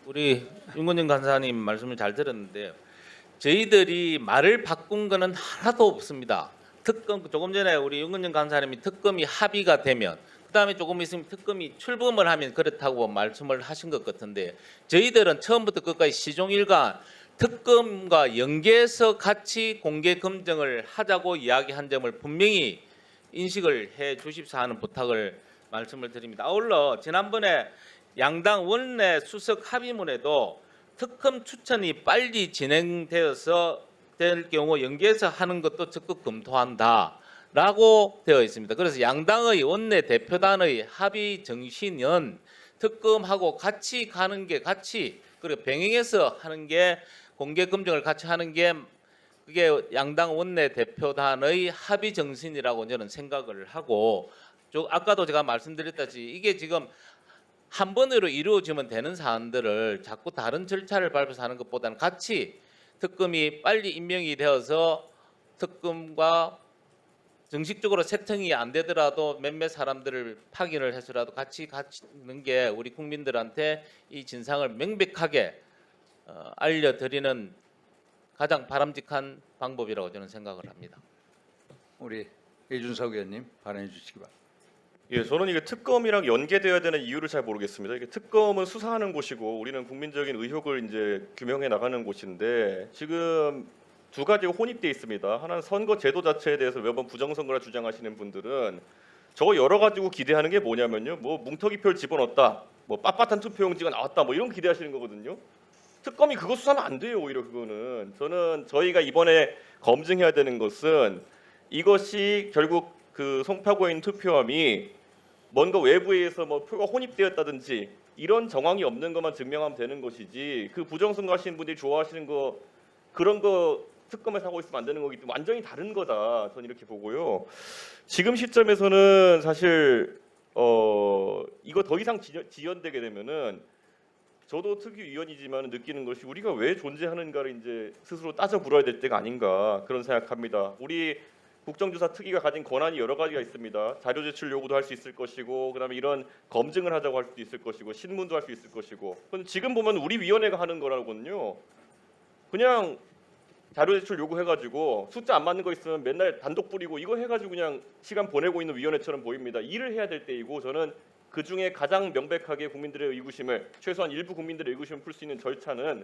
우리 윤건영 간사님 말씀을 잘 들었는데 저희들이 말을 바꾼 거는 하나도 없습니다. 특검 조금 전에 우리 윤건영 간사님이 특검이 합의가 되면 그다음에 조금 있으면 특검이 출범을 하면 그렇다고 말씀을 하신 것 같은데 저희들은 처음부터 끝까지 시종일관 특검과 연계해서 같이 공개 검증을 하자고 이야기한 점을 분명히 인식을 해 주십사 하는 부탁을 말씀을 드립니다. 아울러 지난번에 양당 원내 수석 합의문에도 특검 추천이 빨리 진행되어서 될 경우 연계해서 하는 것도 적극 검토한다라고 되어 있습니다. 그래서 양당의 원내 대표단의 합의 정신은 특검하고 같이 가는 게 그리고 병행해서 하는 게 공개 검증을 같이 하는 게 그게 양당 원내 대표단의 합의 정신이라고 저는 생각을 하고 아까도 제가 말씀드렸다시피 이게 지금 한 번으로 이루어지면 되는 사안들을 자꾸 다른 절차를 밟아서 하는 것보다는 같이 특검이 빨리 임명이 되어서 특검과 정식적으로 세팅이 안 되더라도 몇몇 사람들을 파견을 해서라도 같이 가는 게 우리 국민들한테 이 진상을 명백하게 알려드리는 가장 바람직한 방법이라고 저는 생각을 합니다. 우리 이준석 의원님 발언해 주시기 바랍니다. 예, 저는 이게 특검이랑 연계되어야 되는 이유를 잘 모르겠습니다. 이게 특검은 수사하는 곳이고 우리는 국민적인 의혹을 이제 규명해 나가는 곳인데 지금 두 가지가 혼입돼 있습니다. 하나는 선거 제도 자체에 대해서 매번 부정선거라 주장하시는 분들은 저거 여러 가지고 기대하는 게 뭐냐면요, 뭐 뭉터기표를 집어넣었다, 뭐 빳빳한 투표용지가 나왔다, 뭐 이런 기대하시는 거거든요. 특검이 그거 수사하면 안 돼요. 오히려 그거는 저는 저희가 이번에 검증해야 되는 것은 이것이 결국 그 송파구에 있는 투표함이 뭔가 외부에 의해서 뭐 표가 혼입되었다든지 이런 정황이 없는 것만 증명하면 되는 것이지 그 부정선거 하시는 분들이 좋아하시는 거 그런 거 특검에서 하고 있으면 안 되는 거기 때문에 완전히 다른 거다. 저는 이렇게 보고요. 지금 시점에서는 사실 이거 더 이상 지연되게 되면은 저도 특위위원이지만 느끼는 것이 우리가 왜 존재하는가를 이제 스스로 따져 물어야 될 때가 아닌가 그런 생각합니다. 우리 국정조사 특위가 가진 권한이 여러 가지가 있습니다. 자료 제출 요구도 할 수 있을 것이고, 그다음에 이런 검증을 하자고 할 수도 있을 것이고, 신문도 할 수 있을 것이고. 근데 지금 보면 우리 위원회가 하는 거라고는요. 그냥 자료 제출 요구해가지고 숫자 안 맞는 거 있으면 맨날 단독 뿌리고 이거 해가지고 그냥 시간 보내고 있는 위원회처럼 보입니다. 일을 해야 될 때이고 저는 그 중에 가장 명백하게 국민들의 의구심을 최소한 일부 국민들의 의구심을 풀 수 있는 절차는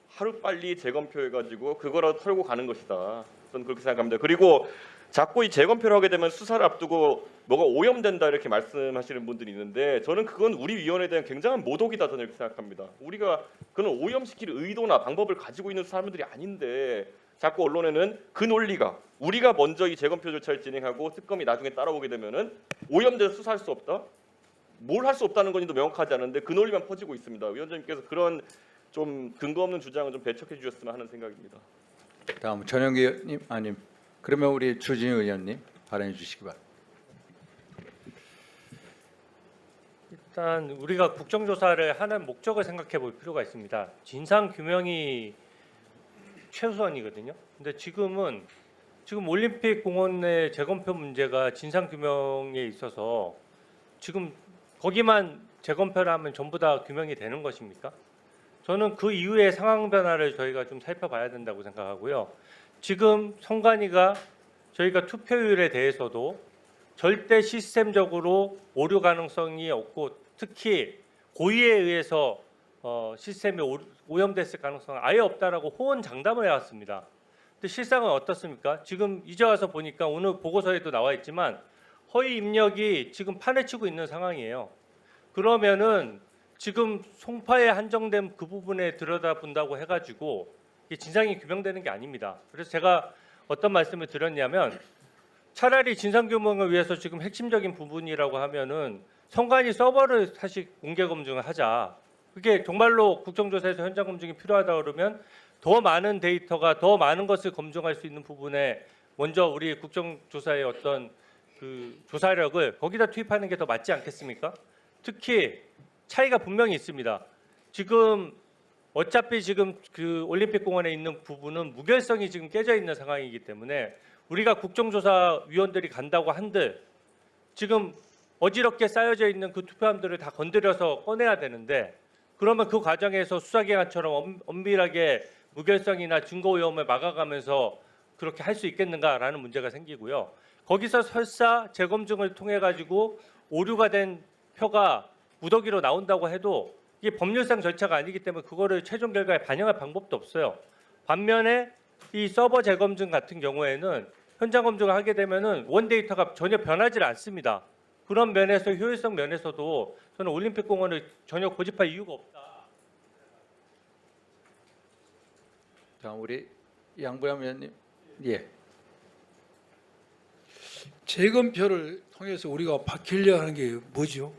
하루 빨리 재검표해가지고 그거라도 털고 가는 것이다. 저는 그렇게 생각합니다. 그리고 자꾸 이 재검표를 하게 되면 수사를 앞두고 뭐가 오염된다 이렇게 말씀하시는 분들이 있는데 저는 그건 우리 위원회에 대한 굉장한 모독이다 저는 이렇게 생각합니다. 우리가 그런 오염시킬 의도나 방법을 가지고 있는 사람들이 아닌데 자꾸 언론에는 그 논리가 우리가 먼저 이 재검표 절차를 진행하고 특검이 나중에 따라오게 되면은 오염돼서 수사할 수 없다? 뭘 할 수 없다는 건지도 명확하지 않은데 그 논리만 퍼지고 있습니다. 위원장님께서 그런 좀 근거 없는 주장을 좀 배척해 주셨으면 하는 생각입니다. 다음 전영기 의원님 아님 그러면 우리 주진우 의원님 발언해 주시기 바랍니다. 일단 우리가 국정조사를 하는 목적을 생각해 볼 필요가 있습니다. 진상 규명이 최우선이거든요. 근데 지금 올림픽 공원의 재검표 문제가 진상 규명에 있어서 지금 거기만 재검표를 하면 전부 다 규명이 되는 것입니까? 저는 그 이후의 상황 변화를 저희가 좀 살펴봐야 된다고 생각하고요. 지금 선관위가 저희가 투표율에 대해서도 절대 시스템적으로 오류 가능성이 없고 특히 고의에 의해서 시스템이 오염됐을 가능성은 아예 없다라고 호언장담을 해왔습니다. 근데 실상은 어떻습니까? 지금 이제 와서 보니까 오늘 보고서에도 나와 있지만 허위 입력이 지금 판에 치고 있는 상황이에요. 그러면은 지금 송파에 한정된 그 부분에 들여다본다고 해가지고 이게 진상이 규명되는 게 아닙니다. 그래서 제가 어떤 말씀을 드렸냐면 차라리 진상 규명을 위해서 지금 핵심적인 부분이라고 하면은 선관위 서버를 사실 공개 검증을 하자. 그게 정말로 국정조사에서 현장 검증이 필요하다 그러면 더 많은 데이터가 더 많은 것을 검증할 수 있는 부분에 먼저 우리 국정조사의 어떤 그 조사력을 거기다 투입하는 게 더 맞지 않겠습니까? 특히 차이가 분명히 있습니다. 지금 어차피 지금 그 올림픽 공원에 있는 부분은 무결성이 지금 깨져 있는 상황이기 때문에 우리가 국정조사 위원들이 간다고 한들 지금 어지럽게 쌓여져 있는 그 투표함들을 다 건드려서 꺼내야 되는데 그러면 그 과정에서 수사기관처럼 엄밀하게 무결성이나 증거 위험을 막아가면서 그렇게 할 수 있겠는가라는 문제가 생기고요. 거기서 설사 재검증을 통해 가지고 오류가 된 표가 무더기로 나온다고 해도 이게 법률상 절차가 아니기 때문에 그거를 최종 결과에 반영할 방법도 없어요. 반면에 이 서버 재검증 같은 경우에는 현장 검증을 하게 되면은 원 데이터가 전혀 변하지 않습니다. 그런 면에서 효율성 면에서도 저는 올림픽공원을 전혀 고집할 이유가 없다. 자, 우리 양부ям 의원님. 예. 재검표를 통해서 우리가 바뀌려 하는 게 뭐죠?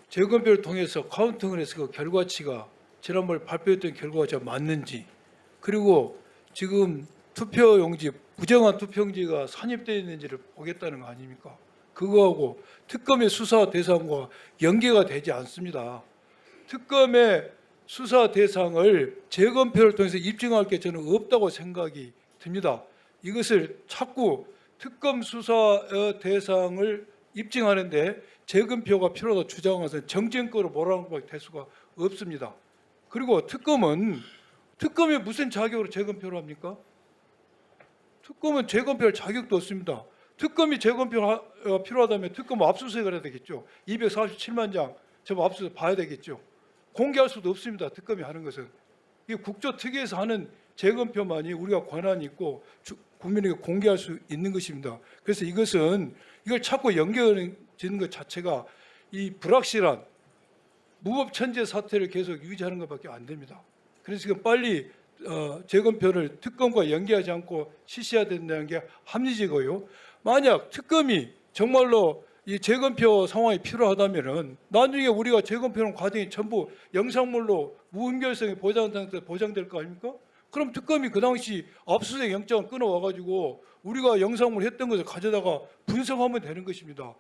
재검표를 통해서 카운팅을 해서 그 결과치가 지난번에 발표했던 결과가 맞는지, 그리고 지금 투표용지, 부정한 투표용지가 산입되어 있는지를 보겠다는 거 아닙니까? 그거하고 특검의 수사 대상과 연계가 되지 않습니다. 특검의 수사 대상을 재검표를 통해서 입증할 게 저는 없다고 생각이 듭니다. 이것을 자꾸 특검 수사 대상을 입증하는데 재검표가 필요하다고 주장하는 것은 정쟁거로 몰아가는 것밖에 될 수가 없습니다. 그리고 특검이 무슨 자격으로 재검표를 합니까? 특검은 재검표할 자격도 없습니다. 특검이 재검표가 필요하다면 특검 압수수색을 해야 되겠죠. 247만 장 저 압수수색 봐야 되겠죠. 공개할 수도 없습니다. 특검이 하는 것은. 이 국조특위에서 하는 재검표만이 우리가 권한이 있고 국민에게 공개할 수 있는 것입니다. 그래서 이걸 자꾸 연결짓는 것 자체가 이 불확실한 무법천재 사태를 계속 유지하는 것밖에 안 됩니다. 그래서 지금 빨리 재검표를 특검과 연계하지 않고 실시해야 된다는 게 합리적이고요. 만약 특검이 정말로 이 재검표 상황이 필요하다면은 나중에 우리가 재검표하는 과정이 전부 영상물로 무분별성이 보장될 거 아닙니까? 그럼 특검이 그 당시 압수수색 영장을 끊어와가지고 우리가 영상물 했던 것을 가져다가 분석하면 되는 것입니다.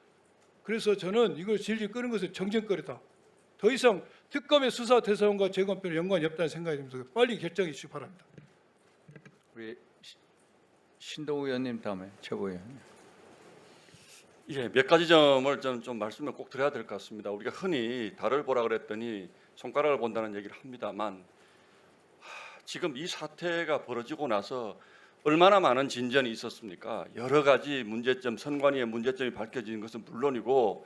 그래서 저는 이걸 질질 끄는 것은 정쟁거리다. 더 이상 특검의 수사 대상과 재검표는 연관이 없다는 생각이 듭니다. 빨리 결정해 주시기 바랍니다. 우리 신동우 의원님 다음에 최고 의원. 예, 몇 가지 점을 좀 말씀을 꼭 드려야 될 것 같습니다. 우리가 흔히 달을 보라 그랬더니 손가락을 본다는 얘기를 합니다만 지금 이 사태가 벌어지고 나서 얼마나 많은 진전이 있었습니까? 여러 가지 문제점, 선관위의 문제점이 밝혀지는 것은 물론이고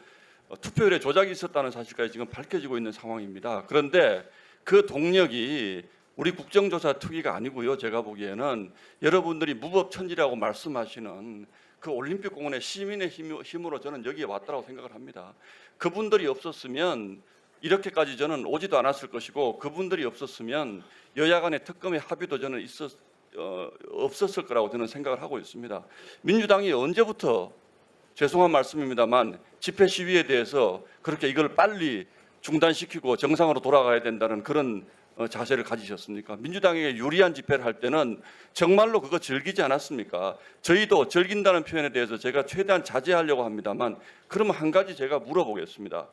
투표율에 조작이 있었다는 사실까지 지금 밝혀지고 있는 상황입니다. 그런데 그 동력이 우리 국정조사 특위가 아니고요. 제가 보기에는 여러분들이 무법천지라고 말씀하시는 그 올림픽공원의 시민의 힘으로 저는 여기에 왔다고 생각을 합니다. 그분들이 없었으면 이렇게까지 저는 오지도 않았을 것이고 그분들이 없었으면 여야 간의 특검의 합의도 저는 없었을 거라고 저는 생각을 하고 있습니다. 민주당이 언제부터 죄송한 말씀입니다만 집회 시위에 대해서 그렇게 이걸 빨리 중단시키고 정상으로 돌아가야 된다는 그런 자세를 가지셨습니까? 민주당에게 유리한 집회를 할 때는 정말로 그거 즐기지 않았습니까? 저희도 즐긴다는 표현에 대해서 제가 최대한 자제하려고 합니다만 그러면 한 가지 제가 물어보겠습니다.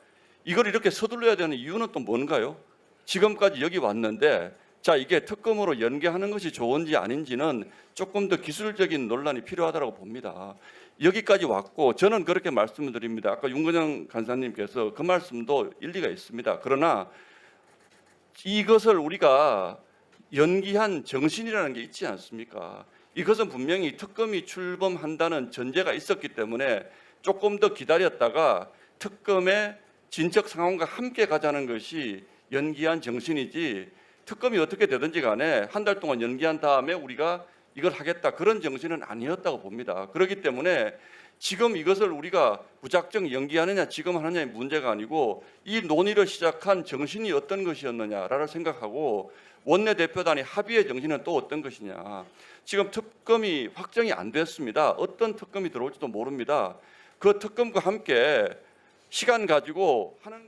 이걸 이렇게 서둘러야 되는 이유는 또 뭔가요? 지금까지 여기 왔는데 자 이게 특검으로 연계하는 것이 좋은지 아닌지는 조금 더 기술적인 논란이 필요하다고 봅니다. 여기까지 왔고 저는 그렇게 말씀을 드립니다. 아까 윤건영 간사님께서 그 말씀도 일리가 있습니다. 그러나 이것을 우리가 연기한 정신이라는 게 있지 않습니까? 이것은 분명히 특검이 출범한다는 전제가 있었기 때문에 조금 더 기다렸다가 특검의 진척 상황과 함께 가자는 것이 연기한 정신이지 특검이 어떻게 되든지 간에 한 달 동안 연기한 다음에 우리가 이걸 하겠다 그런 정신은 아니었다고 봅니다. 그렇기 때문에 지금 이것을 우리가 무작정 연기하느냐 지금 하느냐의 문제가 아니고 이 논의를 시작한 정신이 어떤 것이었느냐를 생각하고 원내대표단의 합의의 정신은 또 어떤 것이냐. 지금 특검이 확정이 안 됐습니다. 어떤 특검이 들어올지도 모릅니다. 그 특검과 함께 시간 가지고 하는